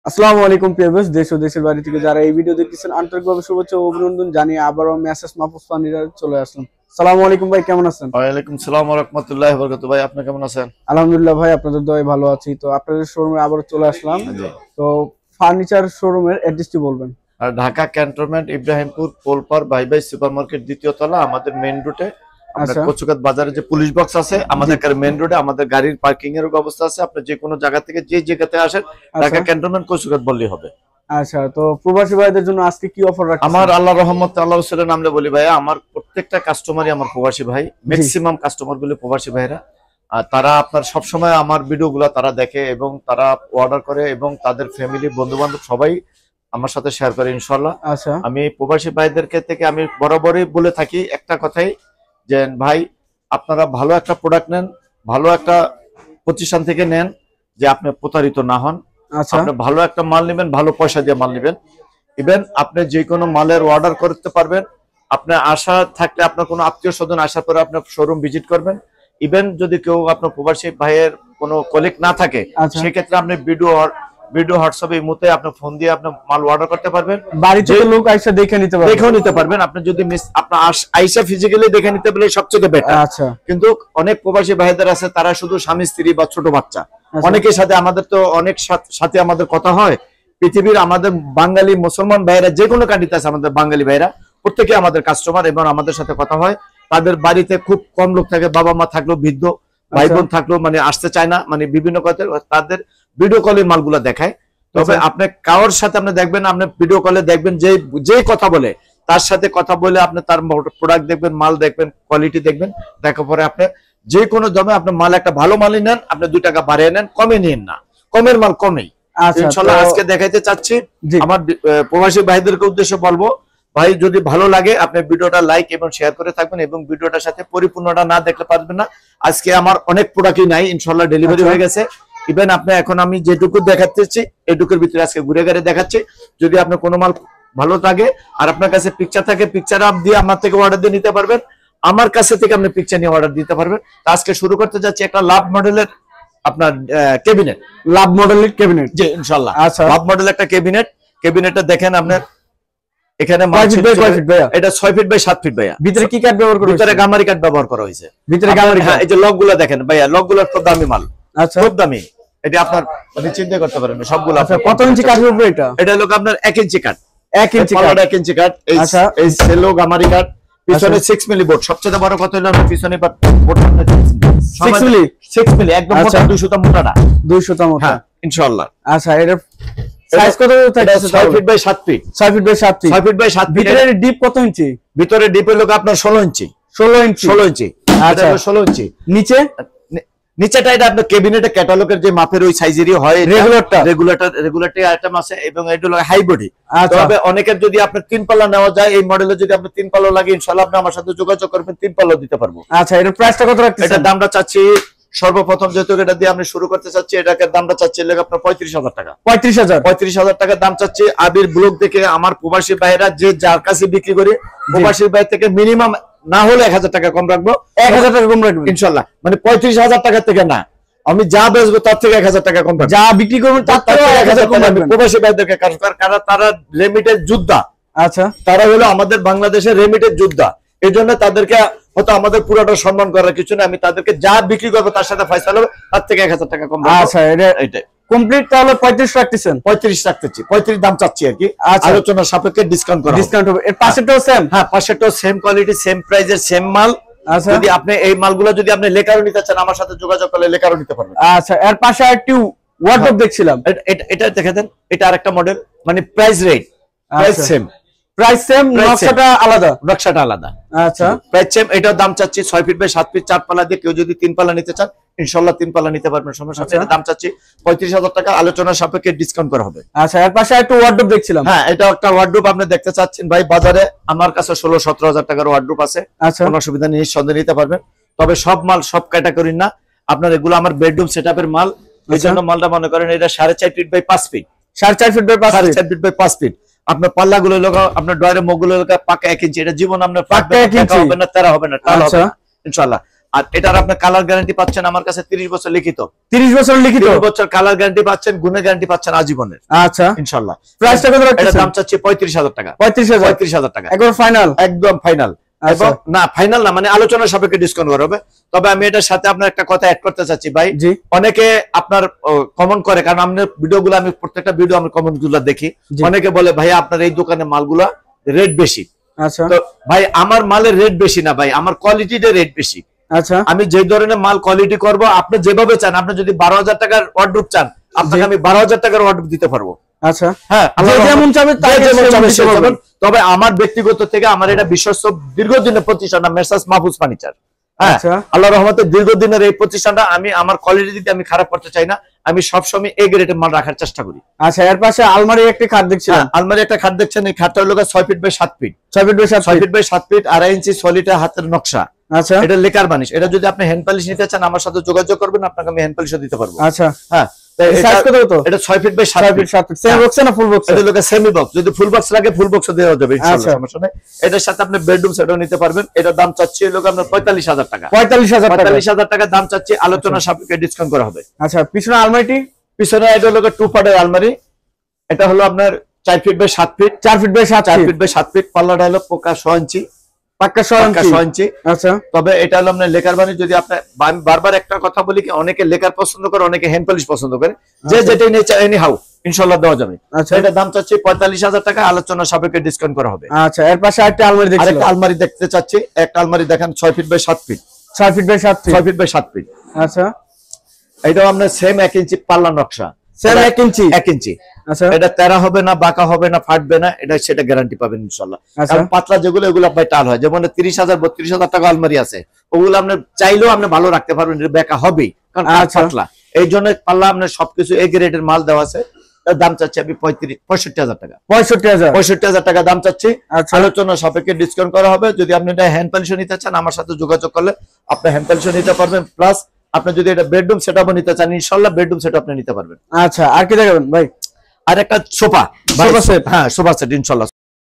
আসসালামু আলাইকুম প্রিয়স দেশ ও দেশের বাইরে থেকে যারা এই ভিডিও দেখতেছেন আন্তরিকভাবে শুভেচ্ছা ও অভিনন্দন জানিয়ে আবারও মেসেজ মাহফুজ ফার্নিচার চলে আসলাম। আসসালামু আলাইকুম ভাই, কেমন আছেন? ওয়ালাইকুম সালাম ওয়া রাহমাতুল্লাহি ওয়া বারাকাতুহু। ভাই আপনি কেমন আছেন? আলহামদুলিল্লাহ ভাই, আপনাদের দয়ায় ভালো আছি। তো আপনাদের শোরুমে আবারও চলে আসলাম। তো ফার্নিচার শোরুমের অ্যাড্রেসটি বলবেন। আর ঢাকা ক্যান্টনমেন্ট ইব্রাহিমপুর পোলপার ভাই ভাই সুপারমার্কেট দ্বিতীয় তলা, আমাদের মেইন রুটে। আমরা কচুকাত বাজারে যে পুলিশ বক্স আছে আমাদের মেইন রোডে, আমাদের গাড়ির পার্কিং এর ব্যবস্থা আছে। আপনি যে কোনো জায়গা থেকে যে জায়গাতে আসেন ঢাকা ক্যান্টনমেন্ট কচুকাত বললেই হবে। আচ্ছা, তো প্রবাসী ভাইদের জন্য আজকে কি অফার রাখছেন? আমার আল্লাহর রহমতে আল্লাহর রাসূলের নামে বলি ভাইয়া, আমার প্রত্যেকটা কাস্টমারই আমার প্রবাসী ভাই, ম্যাক্সিমাম কাস্টমার গুলো প্রবাসী ভাইরা। আর তারা আপনার সব সময় আমার ভিডিওগুলো তারা দেখে এবং তারা অর্ডার করে এবং তাদের ফ্যামিলি বন্ধু বান্ধব সবাই আমার সাথে শেয়ার করে ইনশাআল্লাহ। আচ্ছা, আমি প্রবাসী ভাইদেরকে থেকে আমি বরাবরই বলে থাকি একটা কথাই, যে ভাই আপনারা ভালো একটা প্রোডাক্ট নেন, ভালো একটা প্রতিষ্ঠান থেকে নেন, যে আপনি প্রতারিত না হন। আপনি ভালো একটা মাল নেবেন, ভালো পয়সা দিয়ে মাল নেবেন। ইভেন আপনি যে কোনো মালের অর্ডার করতে পারবেন। আপনার আশা থাকলে আপনার কোনো আত্মীয় স্বজন আসার পরে আপনার শোরুম ভিজিট করবেন। ইভেন যদি কেউ আপনার প্রবাসী ভাইয়ের কোনো কলিগ না থাকে সেক্ষেত্রে আপনি ভিডিও হোয়াটসঅ্যাপে মুতে আপনি ফোন দিয়ে আপনি মাল অর্ডার করতে পারবেন। বাড়িতে লোক আইসা দেখে নিতে পারবেন। আপনি যদি আপনার আইসা ফিজিক্যালি দেখে নিতে পারলে সবচেয়ে বেটার। আচ্ছা, কিন্তু অনেক প্রবাসী ভাইদের আছে তারা শুধু স্বামী স্ত্রী বা ছোট বাচ্চা, অনেকের সাথে আমাদের তো অনেক সাথে আমাদের কথা হয়। পৃথিবীর আমাদের বাঙালি মুসলমান ভাইরা যে কোনো কান্ট্রিতে আছে, আমাদের বাঙালি ভাইরা প্রত্যেকে আমাদের কাস্টমার এবং আমাদের সাথে কথা হয়। তাদের বাড়িতে খুব কম লোক থাকে, বাবা মা থাকলেও, বৃদ্ধ ভাই বোন থাকলেও মানে আসতে চায় না, মানে বিভিন্ন কথা তাদের ভিডিও কলের মালগুলা দেখায়। তবে আপনি কারোর সাথে আপনি দেখবেন, আপনি ভিডিও কলে দেখবেন যে কথা বলে তার সাথে কথা বলে আপনি তার প্রোডাক্ট দেখবেন, মাল দেখবেন, কোয়ালিটি দেখবেন। দেখার পরে আপনি যে কোনো দামে আপনি মাল একটা ভালো মালই নেন, আপনি 2 টাকা বাড়িয়ে নেন, কমে নিন না, কমের মাল কমেই। ইনশাআল্লাহ আজকে দেখাইতে চাচ্ছি। আমার প্রবাসী ভাইদেরকে উদ্দেশ্যে বলবো, ভাই যদি ভালো লাগে আপনি ভিডিওটা লাইক এবং শেয়ার করে থাকবেন এবং ভিডিওটার সাথে পরিপূর্ণটা না দেখলে পারবেন না। আজকে আমার অনেক প্রোডাক্টই নাই, ইনশাআল্লাহ ডেলিভারি হয়ে গেছে। ইভেন আপনি এখন আমি যেটুকু দেখাচ্ছি এটুকুর ভিতরে আজকে ঘুরে ঘুরে দেখাচ্ছি। যদি আপনার কোনো মাল ভালো লাগে আর আপনার কাছে পিকচার থাকে, পিকচার আপ দিয়ে আমার থেকে অর্ডার দিয়ে নিতে পারবেন, আমার কাছে থেকে আপনি পিকচার নিয়ে অর্ডার দিতে পারবেন। আজকে শুরু করতে যাচ্ছি একটা লাভ মডেলের আপনার ক্যাবিনেট, লাভ মডেলের ক্যাবিনেট। জি ইনশাআল্লাহ। আচ্ছা, লাভ মডেল একটা ক্যাবিনেটটা দেখেন আপনার এখানে এটা 6 ফিট বাই 7 ফিট ভাইয়া। ভিতরে কি কাঠ ব্যবহার করা হয়েছে? ভিতরে গামারি কাঠ ব্যবহার করা হয়েছে। ভিতরে গামারি কাঠ, এই যে লকগুলো দেখেন ভাইয়া, লকগুলো খুব দামি মাল। আচ্ছা, খুব দামি। এটা আপনার আপনি চিন্তা করতে পারেন সবগুলো। আচ্ছা, কত ইঞ্চি কাঠের উপরে এটা? এটা হলো আপনার 1 ইঞ্চি কাঠ। 1 ইঞ্চি কাঠ, 1 ইঞ্চি কাঠ। এই সেলো গামারি কাঠ। পিছনে 6 মিলি বোর্ড। সবচেয়ে বড় কথা হলো পিছনে বোর্ড 6 মিলি একদম মোটা, 200 টা মোটা না, 200 টা মোটা। হ্যাঁ ইনশাআল্লাহ। আচ্ছা, এর সাইজ কত থাকছে? 6 feet by 7 feet. 6 feet by 7 feet. 6 feet by 7 feet. ভিতরে ডিপ কত ইঞ্চি? ভিতরে ডিপ হলো আপনার 16 ইঞ্চি। 16 ইঞ্চি। 16 ইঞ্চি। আচ্ছা, 16 ইঞ্চি। নিচেটা এটা আপনার ক্যাবিনেটে ক্যাটালগের যে মাপের ওই সাইজেরই হয়, রেগুলেটর আইটেম আছে এবং এটা হলো হাই বডি। তবে অনেকের যদি আপনার 3 পাল্লা নেওয়া যায়, এই মডেলে যদি আপনি 3 পাল্লা লাগে ইনশাআল্লাহ আপনি আমার সাথে যোগাযোগ করবেন, 3 পাল্লা দিতে পারবো। আচ্ছা, এর প্রাইসটা কত রাখতেছেন? এটার দামটা চাচ্ছি সর্বপ্রথম যেহেতু এটা দিয়ে আমি শুরু করতে চাচ্ছি, এটাকে দামটা চাচ্ছি আপনার 35,000 টাকা। 35,000 টাকা দাম চাচ্ছি। আবির ব্লগ থেকে আমার প্রবাসী ভাইরা যে যার কাছে বিক্রি করি, প্রবাসী ভাই থেকে মিনিমাম না হলে 1000 টাকা কম রাখবো। 1000 টাকা কম রাখবেন ইনশাআল্লাহ। মানে 35,000 টাকা থেকে না, আমি যা বেচবো তার থেকে 1000 টাকা কম রাখবো। যা বিক্রি করবেন তার থেকে 1000 কম রাখবেন প্রবাসী ভাইদেরকে, কারণ তারা রেমিটেড যোদ্ধা। আচ্ছা, তারা হলো আমাদের বাংলাদেশের রেমিটেড যোদ্ধা। এই জন্য তাদেরকে হয়তো আমাদের পুরোটা সম্মান করার কিছু না, আমি তাদেরকে যা বিক্রি করবো তার সাথে ফয়সালা হবে, তার থেকে 1000 টাকা কম। আচ্ছা, এটা কমপ্লিট তাহলে 35 রাখতেছেন? 35 রাখতেছি, 35 দাম চাচ্ছি আর কি। আলোচনা সাপেক্ষে ডিসকাউন্ট হবে। এর পাশেরটাও সেম? হ্যাঁ, পাশেরটাও সেম কোয়ালিটি, সেম প্রাইসের, সেম মাল। যদি আপনি এই মালগুলো যদি আপনি লেকারও নিতে চান আমার সাথে যোগাযোগ করলে লেকারও নিতে পারবেন। আচ্ছা, এর পাশে আরেকটু ওয়ার্ডরোব দেখছিলাম, এটা দেখে দেন। এটা আরেকটা মডেল, মানে প্রাইস সেম, নকশাটা আলাদা। আচ্ছা, প্রাইস সেম। এটার দাম চাচ্ছি 6 ফিট বাই 7 ফিট 4 পাল্লা দিয়ে। কেউ যদি 3 পাল্লা নিতে চান ইনশাআল্লাহ 3 পাল্লা নিতে পারবেন, সমস্যা নেই। দাম চাচ্ছি 35,000 টাকা, আলোচনার সাপেক্ষে ডিসকাউন্ট করা হবে। আচ্ছা, এর পাশে একটু ওয়ার্ডরোব দেখছিলাম। হ্যাঁ, এটা একটা ওয়ার্ডরোব আপনি দেখতে চাচ্ছেন ভাই। বাজারে আমার কাছে 16-17 টাকার ওয়ার্ডরোব আছে। কোনো অসুবিধা নেই, নিঃসন্দেহে নিতে পারবেন। তবে সব মাল সব ক্যাটাগরির না, আপনার এগুলো আমার বেডরুম সেটআপের মাল। এই জন্য মালটা মনে করেন এটা 4.5 feet by 5 feet. 4.5 feet by 5 feet. আপনার পাল্লা গুলো আপনার ডয়ারের মুখগুলো পাকা 1 ইঞ্চি। এটা জীবন আপনার পাকা 1 ইঞ্চি হবে না, তেরা হবে না, টাল হবে না ইনশাআল্লাহ। আর এটার আপনি কালার গ্যারান্টি পাচ্ছেন আমার কাছে 30 বছর লিখিত। 30 বছর লিখিত, 30 বছর কালার গ্যারান্টি পাচ্ছেন, গুণের গ্যারান্টি পাচ্ছেন আজীবনের। আচ্ছা ইনশাআল্লাহ। প্রাইসটা কত রাখছেন? এটার দাম চাচ্ছি 35,000 টাকা। 35,000 টাকা একদম ফাইনাল? একদম ফাইনাল। এবং না ফাইনাল না, মানে আলোচনার সাপেক্ষে ডিসকাউন্ট করা হবে। তবে আমি এটার সাথে আপনার একটা কথা অ্যাড করতে চাচ্ছি ভাই। অনেকে আপনার কমেন্ট করে, কারণ আপনার ভিডিওগুলো আমি প্রত্যেকটা ভিডিও আমি কমেন্ট গুলো দেখি। অনেকে বলে ভাই আপনার এই দোকানে মালগুলা রেট বেশি। আচ্ছা তো ভাই আমার মালের রেট বেশি না ভাই, আমার কোয়ালিটিতে রেট বেশি। আচ্ছা আমি যে ধরনের মাল কোয়ালিটি করব, আপনি যেভাবে চান, আপনি যদি 12,000 টাকার ওয়ার্ডরোব চান, আপনাকে আমি 12,000 টাকার ওয়ার্ডরোব দিতে পারবো। আচ্ছা হ্যাঁ, যেমন চাবে তাই যেমন। তবে আমার ব্যক্তিগত থেকে আমার এটা বিশ্বস্ত দীর্ঘদিনের প্রতিষ্ঠান মেসার্স মাহফুজ ফার্নিচার। হ্যাঁ, আল্লাহর রহমতে দীর্ঘদিনের এই প্রতিষ্ঠানটা আমি আমার কোয়ালিটি দিতে আমি খারাপ করতে চাই না। আমি সবসময় এ গ্রেডের মাল রাখার চেষ্টা করি। আচ্ছা, এর পাশে আলমারি একটা খাট দেখছিলাম। আলমারি একটা খাট দেখছেন, এই খাটটা হলো 6 feet by 7 feet. 6 feet by 7 feet 2.5 inch solid হাতের নকশা। আচ্ছা, এটা লেকার বানিশ। এটা যদি আপনি হ্যান্ড পলিশ নিতে চান আমার সাথে যোগাযোগ করবেন, আপনাকে আমি হ্যান্ড পলিশও দিতে পারবো। আচ্ছা হ্যাঁ, সাইজ কত হতো? এটা 6 feet by 7 feet. Semi box না ফুল বক্স? এটা লোকে সেমি বক্স, যদি ফুল বক্স লাগে ফুল বক্সও দেওয়া যাবে ইনশাআল্লাহ, সমস্যা নেই। এটার সাথে আপনি বেডরুম সেটও নিতে পারবেন। এটার দাম চাচ্ছি লোক আপনার 45,000 টাকা। 45,000 টাকা দাম চাচ্ছি, আলোচনা সাপেক্ষে ডিসকাউন্ট করা হবে। আচ্ছা, পিছনে আলমারিটি? পিছনে এটা হলো 2 পার্টের আলমারি। এটা হলো আপনার 4 feet by 7 feet. 4 feet by 7 feet. পাল্লাটা হলো পোকা 6 ইঞ্চি, পাক্কা 6 ইঞ্চি। আচ্ছা, তবে এটা হলো আপনার লেকার বানিশ। যদি আপনি, আমি বারবার একটা কথা বলি কি, অনেকে লেকার পছন্দ করে, অনেকে হ্যান্ড পলিশ পছন্দ করে, যে যেটাই নিয়ে চায় এনি হাউ ইনশাআল্লাহ দেওয়া যাবে। আচ্ছা, এটা দাম চাচ্ছি 45,000 টাকা, আলোচনা সাপেক্ষে ডিসকাউন্ট করা হবে। আচ্ছা, এর পাশে আরেকটা আলমারি দেখছি। আরেকটা আলমারি দেখতে চাচ্ছি। একটা আলমারি দেখেন 6 feet by 7 feet. 6 feet by 7 feet. 6 feet by 7 feet. আচ্ছা, এটাও আপনার সেম 1 ইঞ্চি পাল্লা নকশা। Same 1 inch. 1 ইঞ্চি। আচ্ছা, এটা তেরা হবে না, বাঁকা হবে না, ফাটবে না, এটা সেটা গ্যারান্টি পাবেন ইনশাআল্লাহ। কারণ পাতলা যেগুলো এগুলো আপনার টাল হয়, যেমন 30,000 32,000 টাকা আলমারি আছে, ওগুলো আপনি চাইলেও আপনি ভালো রাখতে পারবেন, এটা বেঁকা হবেই, কারণ পাতলা। এই জন্য পাল্লা আপনার সবকিছু এ গ্রেডের মাল দেওয়া আছে। দাম চাচ্ছি আমি 65,000 টাকা। 65,000 টাকা দাম চাচ্ছি, আলোচনা সাপেক্ষে ডিসকাউন্ট করা হবে। যদি আপনি এটা হ্যান্ড পলিশ নিতে চান আমার সাথে যোগাযোগ করলে আপনি হ্যান্ড পলিশ নিতে পারবেন, প্লাস আপনি যদি এটা বেডরুম সেটআপও নিতে চান ইনশাআল্লাহ বেডরুম সেটআপ আপনি নিতে পারবেন। আচ্ছা, আর কি দেখাবেন ভাই? আর একটা সোফা সেট। হ্যাঁ, সোফা সেট ইনশাআল্লাহ।